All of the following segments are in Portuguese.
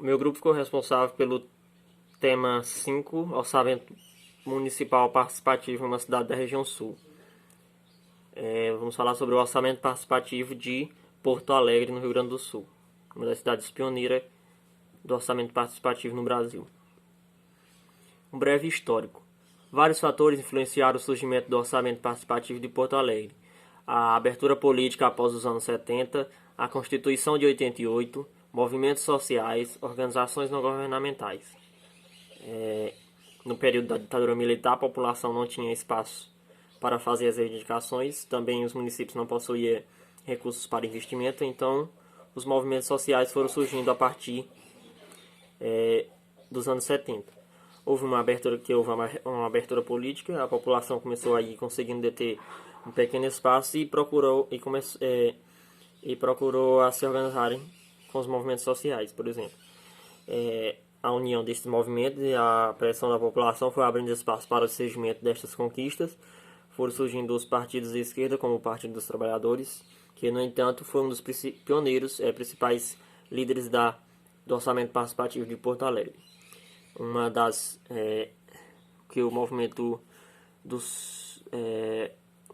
O meu grupo ficou responsável pelo tema 5, Orçamento Municipal Participativo em uma cidade da região sul. Vamos falar sobre o orçamento participativo de Porto Alegre, no Rio Grande do Sul, uma das cidades pioneiras do orçamento participativo no Brasil. Um breve histórico. Vários fatores influenciaram o surgimento do orçamento participativo de Porto Alegre. A abertura política após os anos 70, a Constituição de 88, movimentos sociais, organizações não governamentais. No período da ditadura militar, a população não tinha espaço para fazer as reivindicações, também os municípios não possuíam recursos para investimento, então os movimentos sociais foram surgindo a partir dos anos 70. Houve uma abertura política, a população começou a ir conseguindo deter um pequeno espaço e procurou a se organizarem com os movimentos sociais, por exemplo. A união desses movimentos e a pressão da população foi abrindo espaço para o surgimento destas conquistas. Foram surgindo os partidos de esquerda, como o Partido dos Trabalhadores, que, no entanto, foi um dos pioneiros, principais líderes do orçamento participativo de Porto Alegre. Que o movimento do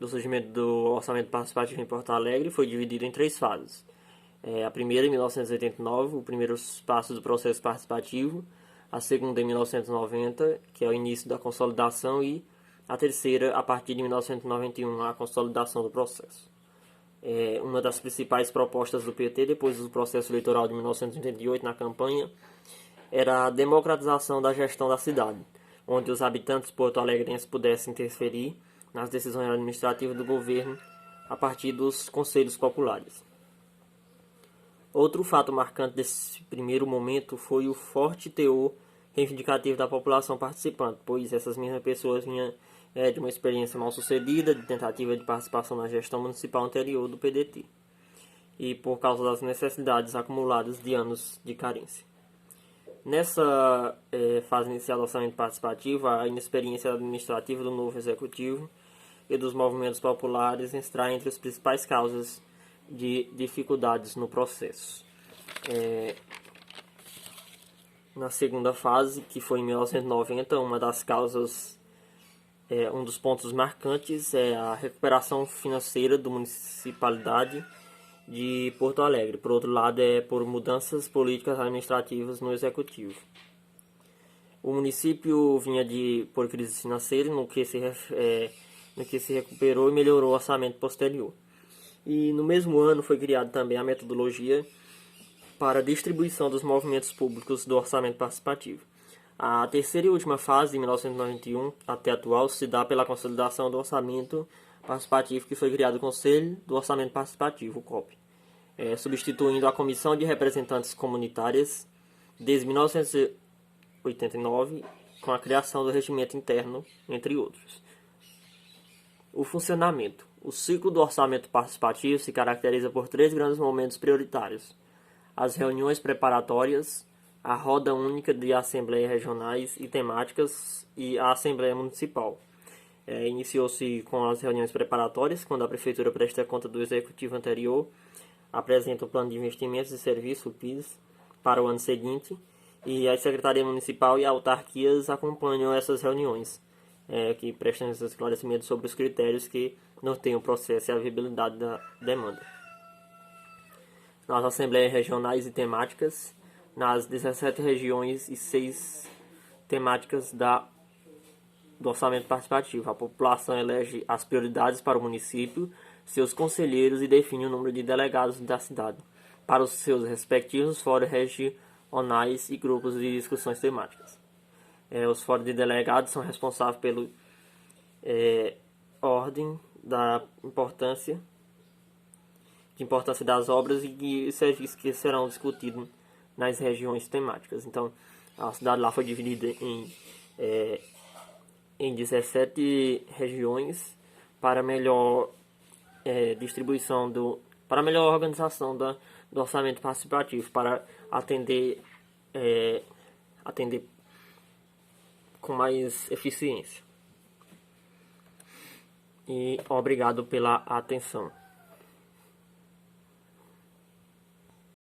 surgimento do orçamento participativo em Porto Alegre foi dividido em 3 fases. A primeira em 1989, o primeiro passo do processo participativo, a segunda em 1990, que é o início da consolidação, e a terceira a partir de 1991, a consolidação do processo. Uma das principais propostas do PT depois do processo eleitoral de 1988 na campanha era a democratização da gestão da cidade, onde os habitantes porto-alegrenses pudessem interferir nas decisões administrativas do governo a partir dos conselhos populares. Outro fato marcante desse primeiro momento foi o forte teor reivindicativo da população participante, pois essas mesmas pessoas vinham de uma experiência mal sucedida, de tentativa de participação na gestão municipal anterior do PDT, e por causa das necessidades acumuladas de anos de carência. Nessa fase inicial do orçamento participativo, a inexperiência administrativa do novo executivo e dos movimentos populares está entre as principais causas de dificuldades no processo. Na segunda fase, que foi em 1990, uma das causas, um dos pontos marcantes é a recuperação financeira da municipalidade de Porto Alegre. Por outro lado, por mudanças políticas administrativas no executivo. O município vinha por crise financeira, no que se recuperou e melhorou o orçamento posterior. E no mesmo ano foi criada também a metodologia para a distribuição dos movimentos públicos do orçamento participativo. A terceira e última fase, de 1991 até atual, se dá pela consolidação do orçamento participativo, que foi criado o Conselho do Orçamento Participativo, o COP, substituindo a Comissão de Representantes Comunitárias desde 1989, com a criação do regimento interno, entre outros. O funcionamento. O ciclo do orçamento participativo se caracteriza por 3 grandes momentos prioritários: as reuniões preparatórias, a roda única de assembleias regionais e temáticas e a Assembleia Municipal. Iniciou-se com as reuniões preparatórias, quando a Prefeitura presta conta do Executivo anterior, apresenta o Plano de Investimentos e Serviços, o PIS, para o ano seguinte, e a Secretaria Municipal e autarquias acompanham essas reuniões, que prestam esses esclarecimentos sobre os critérios que norteiam o processo e a viabilidade da demanda. Nas assembleias regionais e temáticas, nas 17 regiões e 6 temáticas do orçamento participativo, a população elege as prioridades para o município, seus conselheiros e define o número de delegados da cidade, para os seus respectivos fóruns regionais e grupos de discussões temáticas. Os fóruns de delegados são responsáveis pela ordem da importância das obras e serviços que serão discutidos nas regiões temáticas. Então, a cidade lá foi dividida em 17 regiões para melhor para melhor organização do orçamento participativo, para atender com mais eficiência. E obrigado pela atenção.